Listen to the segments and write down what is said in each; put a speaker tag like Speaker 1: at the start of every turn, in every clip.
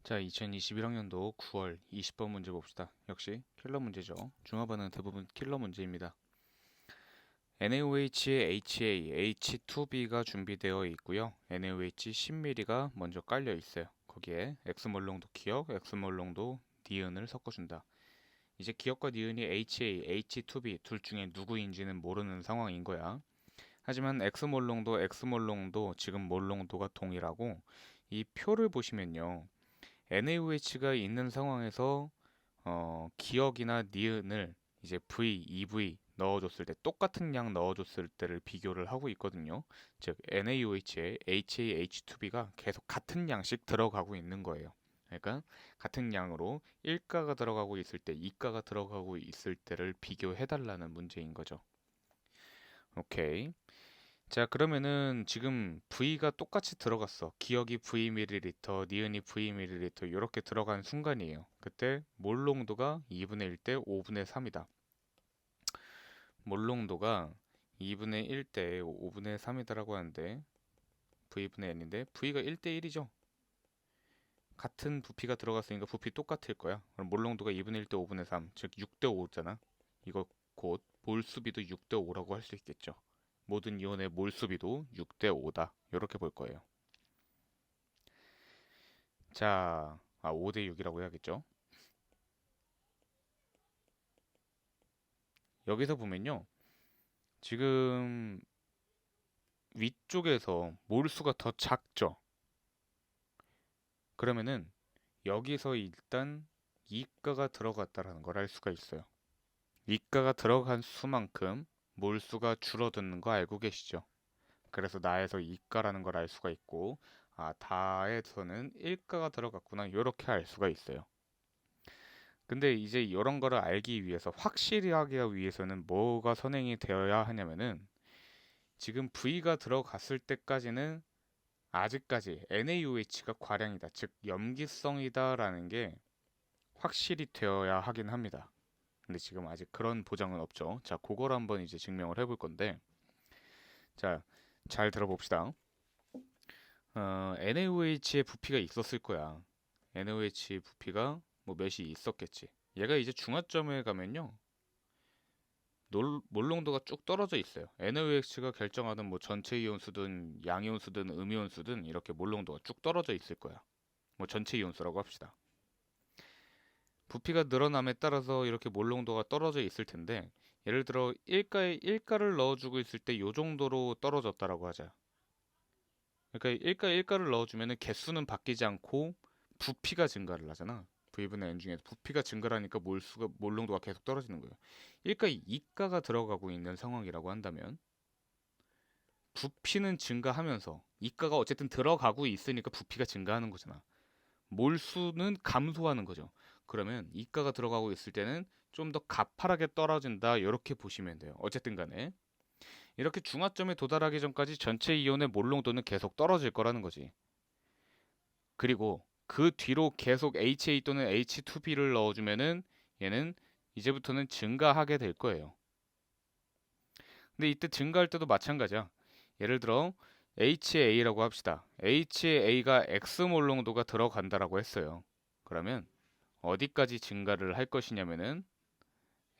Speaker 1: 자, 2021학년도 9월 20번 문제 봅시다. 역시 킬러 문제죠. 중화반응은 대부분 킬러 문제입니다. NaOH에 HA, H2B가 준비되어 있고요. NaOH 10ml가 먼저 깔려 있어요. 거기에 X몰롱도 기억, X몰롱도 니은을 섞어준다. 이제 기억과 니은이 HA, H2B 둘 중에 누구인지는 모르는 상황인 거야. 하지만 X몰롱도 지금 몰롱도가 동일하고 이 표를 보시면요. NaOH가 있는 상황에서 기억이나 니은을 이제 V, EV 넣어줬을 때 똑같은 양 넣어줬을 때를 비교를 하고 있거든요. 즉 NaOH에 HA, H2B가 계속 같은 양씩 들어가고 있는 거예요. 그러니까 같은 양으로 1가가 들어가고 있을 때 2가가 들어가고 있을 때를 비교해달라는 문제인 거죠. 오케이. 자, 그러면은 지금 V가 똑같이 들어갔어. 기억이 V ml, 니은이 V ml 이렇게 들어간 순간이에요. 그때 몰농도가 2분의 1 대 5분의 3이다. 몰농도가 2분의 1 대 5분의 3이다라고 하는데 V분의 N인데 V가 1 대 1이죠. 같은 부피가 들어갔으니까 부피 똑같을 거야. 그럼 몰농도가 2분의 1 대 5분의 3, 즉 6 대 5잖아. 이거 곧 몰수비도 6 대 5라고 할 수 있겠죠. 모든 이온의 몰수비도 6 대 5다. 이렇게 볼 거예요. 자, 5대 6이라고 해야겠죠. 여기서 보면요. 지금 위쪽에서 몰수가 더 작죠. 그러면은 여기서 일단 이가가 들어갔다라는 걸 알 수가 있어요. 이가가 들어간 수만큼 몰수가 줄어드는 거 알고 계시죠? 그래서 나에서 이가라는 걸 알 수가 있고, 다에서는 1가가 들어갔구나. 이렇게 알 수가 있어요. 근데 이제 이런 거를 알기 위해서 확실히 하기 위해서는 뭐가 선행이 되어야 하냐면은 지금 V가 들어갔을 때까지는 아직까지 NaOH가 과량이다, 즉 염기성이다라는 게 확실히 되어야 하긴 합니다. 근데 지금 아직 그런 보장은 없죠. 자, 그걸 한번 이제 증명을 해볼 건데, 자, 잘 들어봅시다. NaOH의 부피가 있었을 거야. NaOH 부피가 뭐 몇이 있었겠지. 얘가 이제 중화점에 가면요. 몰롱도가 쭉 떨어져 있어요. NaOH가 결정하는 뭐 전체 이온수든 양이온수든 음이온수든 이렇게 몰롱도가 쭉 떨어져 있을 거야. 뭐 전체 이온수라고 합시다. 부피가 늘어남에 따라서 이렇게 몰롱도가 떨어져 있을 텐데 예를 들어 1가에 1가를 넣어주고 있을 때 이 정도로 떨어졌다라고 하자. 그러니까 1가에 1가를 넣어주면 개수는 바뀌지 않고 부피가 증가를 하잖아. V분의 N 중에서 부피가 증가를 하니까 몰롱도가 계속 떨어지는 거예요. 1가에 2가가 들어가고 있는 상황이라고 한다면 부피는 증가하면서 이가가 어쨌든 들어가고 있으니까 부피가 증가하는 거잖아. 몰수는 감소하는 거죠. 그러면 이가가 들어가고 있을 때는 좀 더 가파르게 떨어진다. 이렇게 보시면 돼요. 어쨌든 간에 이렇게 중화점에 도달하기 전까지 전체 이온의 몰롱도는 계속 떨어질 거라는 거지. 그리고 그 뒤로 계속 HA 또는 H2B를 넣어주면은 얘는 이제부터는 증가하게 될 거예요. 근데 이때 증가할 때도 마찬가지야. 예를 들어 HA라고 합시다. HA가 X몰롱도가 들어간다라고 했어요. 그러면 어디까지 증가를 할 것이냐면은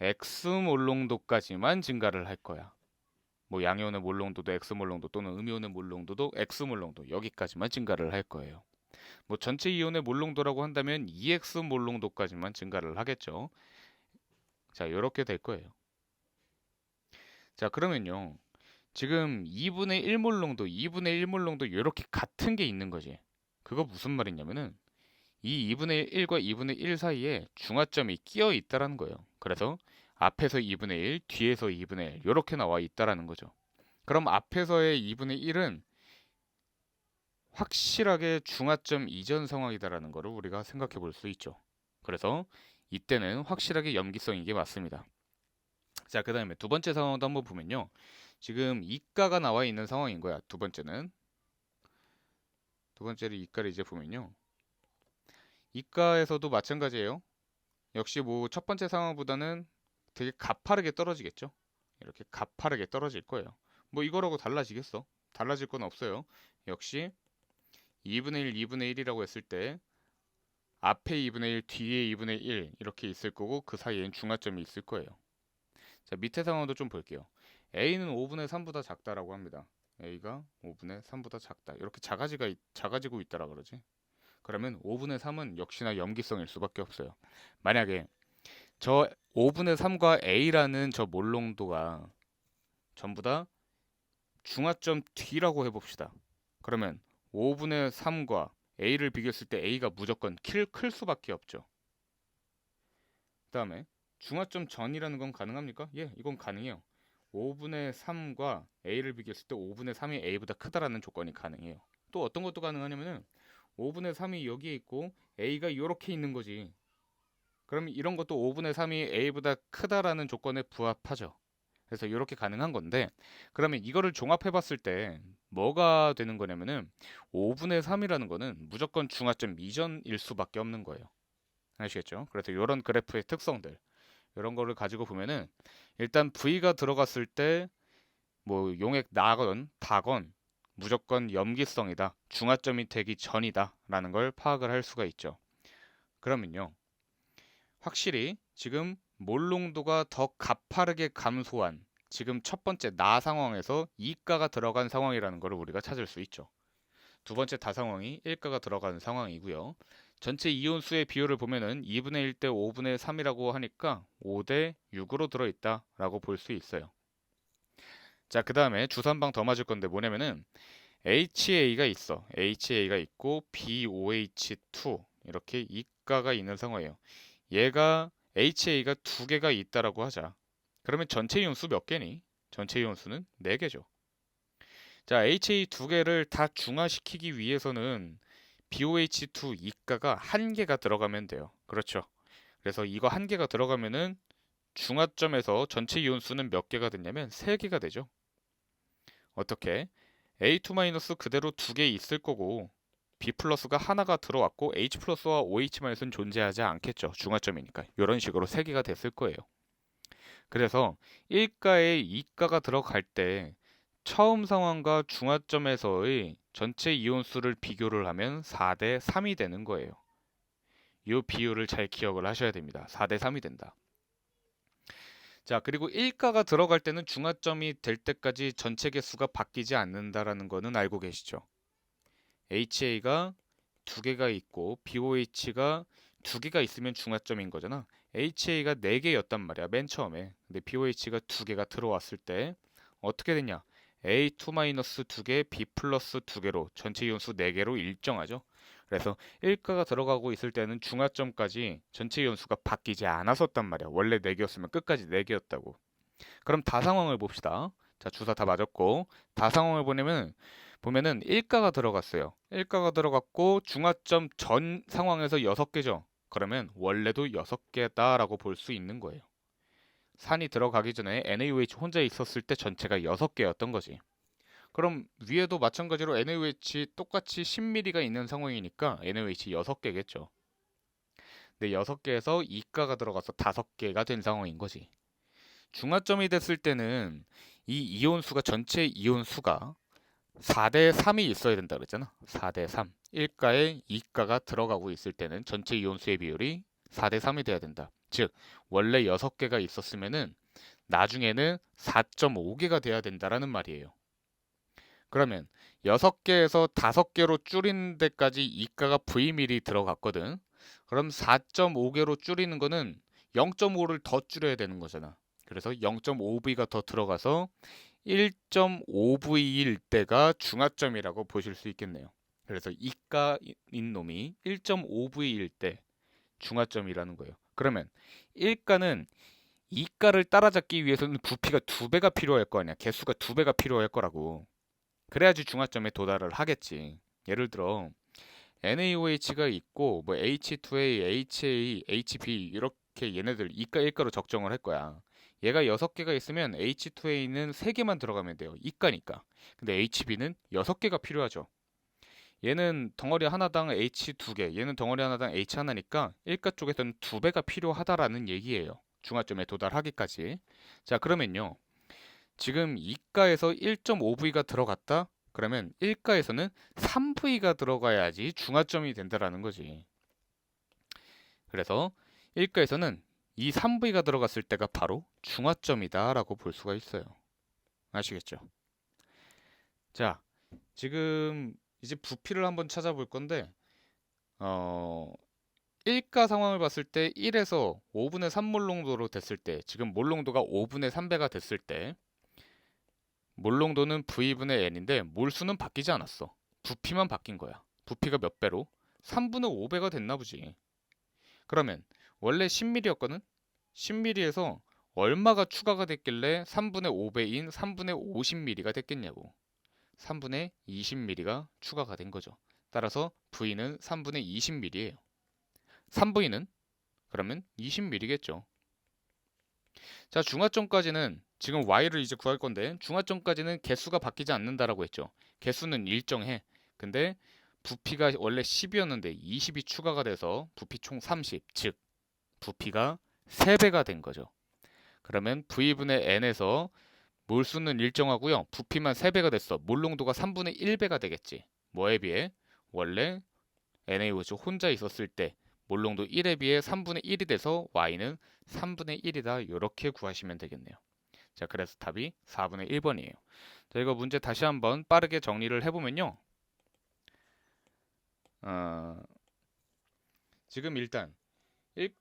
Speaker 1: X몰롱도까지만 증가를 할 거야. 뭐 양이온의 몰롱도도 X몰롱도 또는 음이온의 몰롱도도 X몰롱도 여기까지만 증가를 할 거예요. 뭐 전체 이온의 몰롱도라고 한다면 EX몰롱도까지만 증가를 하겠죠. 자, 이렇게 될 거예요. 자, 그러면요. 지금 2분의 1몰롱도, 2분의 1몰롱도 이렇게 같은 게 있는 거지. 그거 무슨 말이냐면은 이 2분의 1과 2분의 1 사이에 중화점이 끼어 있다라는 거예요. 그래서 앞에서 2분의 1, 뒤에서 2분의 1 이렇게 나와 있다라는 거죠. 그럼 앞에서의 2분의 1은 확실하게 중화점 이전 상황이다라는 거를 우리가 생각해 볼 수 있죠. 그래서 이때는 확실하게 염기성인 게 맞습니다. 자, 그 다음에 두 번째 상황도 한번 보면요. 지금 이가가 나와 있는 상황인 거야. 두 번째를 이가를 이제 보면요. 이가에서도 마찬가지예요. 역시 뭐 첫 번째 상황보다는 되게 가파르게 떨어지겠죠. 이렇게 가파르게 떨어질 거예요. 뭐 이거라고 달라지겠어? 달라질 건 없어요. 역시 2분의 1, 2분의 1이라고 했을 때 앞에 2분의 1, 뒤에 2분의 1 이렇게 있을 거고 그 사이엔 중화점이 있을 거예요. 자, 밑에 상황도 좀 볼게요. A는 5분의 3보다 작다라고 합니다. A가 5분의 3보다 작다. 이렇게 작아지고 있다라 그러지. 그러면 5분의 3은 역시나 염기성일 수밖에 없어요. 만약에 저 5분의 3과 A라는 저 몰롱도가 전부 다 중화점 D라고 해봅시다. 그러면 5분의 3과 A를 비교했을 때 A가 무조건 클 수밖에 없죠. 그 다음에 중화점 전이라는 건 가능합니까? 예, 이건 가능해요. 5분의 3과 A를 비교했을 때 5분의 3이 A보다 크다라는 조건이 가능해요. 또 어떤 것도 가능하냐면은 5분의 3이 여기에 있고 A가 이렇게 있는 거지. 그럼 이런 것도 5분의 3이 A보다 크다라는 조건에 부합하죠. 그래서 이렇게 가능한 건데, 그러면 이거를 종합해 봤을 때 뭐가 되는 거냐면은 5분의 3이라는 거는 무조건 중화점 이전일 수밖에 없는 거예요. 아시겠죠? 그래서 이런 그래프의 특성들, 이런 거를 가지고 보면은 일단 V가 들어갔을 때 뭐 용액 나건 다건 무조건 염기성이다, 중화점이 되기 전이다 라는 걸 파악을 할 수가 있죠. 그러면요, 확실히 지금 몰롱도가 더 가파르게 감소한 지금 첫 번째 나 상황에서 이가가 들어간 상황이라는 걸 우리가 찾을 수 있죠. 두 번째 다 상황이 1가가 들어가는 상황이고요. 전체 이온수의 비율을 보면은 2분의 1 대 5분의 3이라고 하니까 5대 6으로 들어있다라고 볼 수 있어요. 자, 그 다음에 주사 한 방 더 맞을 건데 뭐냐면은 HA가 있어. HA가 있고 BOH2 이렇게 이가가 있는 상황이에요. 얘가 HA가 두 개가 있다라고 하자. 그러면 전체 이온수 몇 개니? 전체 이온수는 4개죠. 자, HA 두 개를 다 중화시키기 위해서는 BOH2 이가가 한 개가 들어가면 돼요. 그렇죠. 그래서 이거 한 개가 들어가면은 중화점에서 전체 이온수는 몇 개가 되냐면 3개가 되죠. 어떻게? A2- 그대로 두 개 있을 거고 B 플러스가 하나가 들어왔고 H 플러스와 OH-는 존재하지 않겠죠. 중화점이니까. 이런 식으로 3개가 됐을 거예요. 그래서 1가에 2가가 들어갈 때 처음 상황과 중화점에서의 전체 이온수를 비교를 하면 4대 3이 되는 거예요. 이 비율을 잘 기억을 하셔야 됩니다. 4대 3이 된다. 자, 그리고 1가가 들어갈 때는 중화점이 될 때까지 전체 개수가 바뀌지 않는다라는 거는 알고 계시죠? HA가 두 개가 있고 BOH가 두 개가 있으면 중화점인 거잖아. HA가 4개였단 말이야, 맨 처음에. 근데 BOH가 두 개가 들어왔을 때 어떻게 됐냐? A2- 두 개, B 플러스 두 개로 전체 이온수 4개로 일정하죠. 그래서 1가가 들어가고 있을 때는 중화점까지 전체 이온수가 바뀌지 않았었단 말이야. 원래 4개였으면 끝까지 4개였다고. 그럼 다 상황을 봅시다. 자, 주사 다 맞았고 다 상황을 보면은 1가가 들어갔어요. 1가가 들어갔고 중화점 전 상황에서 6개죠. 그러면 원래도 6개다라고 볼 수 있는 거예요. 산이 들어가기 전에 NaOH 혼자 있었을 때 전체가 6개였던 거지. 그럼 위에도 마찬가지로 NaOH 똑같이 10ml가 있는 상황이니까 NaOH 6개겠죠. 근데 6개에서 2가가 들어가서 5개가 된 상황인 거지. 중화점이 됐을 때는 이 이온수가 전체 이온수가 4대 3이 있어야 된다 그랬잖아. 4대 3. 1가에 2가가 들어가고 있을 때는 전체 이온수의 비율이 4대 3이 돼야 된다. 즉 원래 6개가 있었으면은 나중에는 4.5개가 돼야 된다라는 말이에요. 그러면 6개에서 5개로 줄이는 데까지 2가가 V밀이 들어갔거든. 그럼 4.5개로 줄이는 거는 0.5를 더 줄여야 되는 거잖아. 그래서 0.5V가 더 들어가서 1.5V일 때가 중화점이라고 보실 수 있겠네요. 그래서 이가인 놈이 1.5V일 때 중화점이라는 거예요. 그러면 1가는 2가를 따라잡기 위해서는 부피가 2배가 필요할 거 아니야. 개수가 2배가 필요할 거라고. 그래야지 중화점에 도달을 하겠지. 예를 들어 NaOH가 있고 뭐 H2A, HA, HB 이렇게 얘네들 2가 1가로 적정을 할 거야. 얘가 6개가 있으면 H2A는 3개만 들어가면 돼요. 2가니까. 근데 HB는 6개가 필요하죠. 얘는 덩어리 하나당 H 2개, 얘는 덩어리 하나당 H 하나니까 1가 쪽에서는 2배가 필요하다라는 얘기예요. 중화점에 도달하기까지. 자, 그러면요. 지금 2가에서 1.5V가 들어갔다? 그러면 1가에서는 3V가 들어가야지 중화점이 된다라는 거지. 그래서 일가에서는 이 3V가 들어갔을 때가 바로 중화점이다 라고 볼 수가 있어요. 아시겠죠? 자, 지금 이제 부피를 한번 찾아볼 건데 어, 1가 상황을 봤을 때 1에서 5분의 3 몰롱도로 됐을 때, 지금 몰롱도가 5분의 3배가 됐을 때 몰롱도는 V분의 N인데 몰수는 바뀌지 않았어. 부피만 바뀐 거야. 부피가 몇 배로? 3분의 5배가 됐나 보지. 그러면 원래 10mm였거든? 10mm에서 얼마가 추가가 됐길래 3분의 5배인 3분의 50mm가 됐겠냐고. 3분의 20mm가 추가가 된 거죠. 따라서 V는 3분의 20mm예요. 3V는 그러면 20mm겠죠. 자, 중화점까지는 지금 Y를 이제 구할 건데 중화점까지는 개수가 바뀌지 않는다라고 했죠. 개수는 일정해. 근데 부피가 원래 10이었는데 20이 추가가 돼서 부피 총 30, 즉 부피가 3배가 된 거죠. 그러면 V분의 N에서 몰수는 일정하고요. 부피만 3배가 됐어. 몰농도가 3분의 1배가 되겠지. 뭐에 비해? 원래 NaOH 혼자 있었을 때 몰농도 1에 비해 3분의 1이 돼서 Y는 3분의 1이다. 이렇게 구하시면 되겠네요. 자, 그래서 답이 4분의 1번이에요. 자, 이거 문제 다시 한번 빠르게 정리를 해보면요. 어, 지금 일단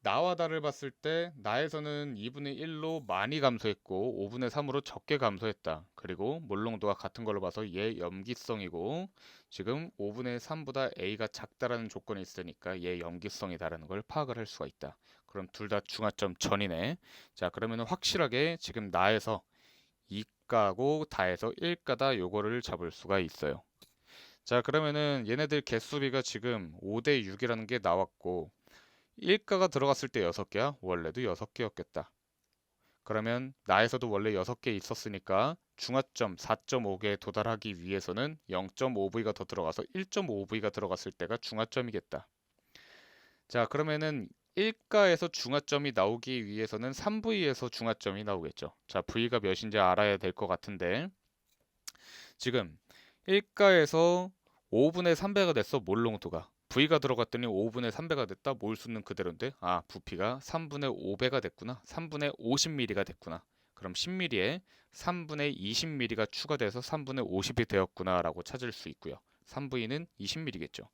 Speaker 1: 나와 다를 봤을 때 나에서는 2분의 1로 많이 감소했고 5분의 3으로 적게 감소했다. 그리고 몰롱도가 같은 걸로 봐서 얘 염기성이고 지금 5분의 3보다 A가 작다라는 조건이 있으니까 얘 염기성이다라는 걸 파악을 할 수가 있다. 그럼 둘 다 중화점 전이네. 자, 그러면 확실하게 지금 나에서 2가고 다에서 1가다 요거를 잡을 수가 있어요. 자, 그러면은 얘네들 개수비가 지금 5대 6이라는 게 나왔고 1가가 들어갔을 때 6개야? 원래도 6개였겠다. 그러면 나에서도 원래 6개 있었으니까 중화점 4.5개에 도달하기 위해서는 0.5V가 더 들어가서 1.5V가 들어갔을 때가 중화점이겠다. 자, 그러면은 1가에서 중화점이 나오기 위해서는 3V에서 중화점이 나오겠죠. 자, V가 몇인지 알아야 될 것 같은데 지금 1가에서 5분의 3배가 됐어. 몰농도가. V가 들어갔더니 5분의 3배가 됐다. 몰수는 그대로인데 아, 부피가 3분의 5배가 됐구나. 3분의 50mm가 됐구나. 그럼 10mm에 3분의 20mm가 추가돼서 3분의 50이 되었구나 라고 찾을 수 있고요. 3V는 20mm겠죠.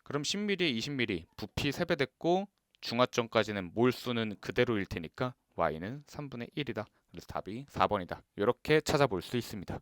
Speaker 1: 그럼 10mm에 20mm 부피 3배 됐고 중화점까지는 몰수는 그대로일 테니까 Y는 3분의 1이다. 그래서 답이 4번이다. 이렇게 찾아볼 수 있습니다.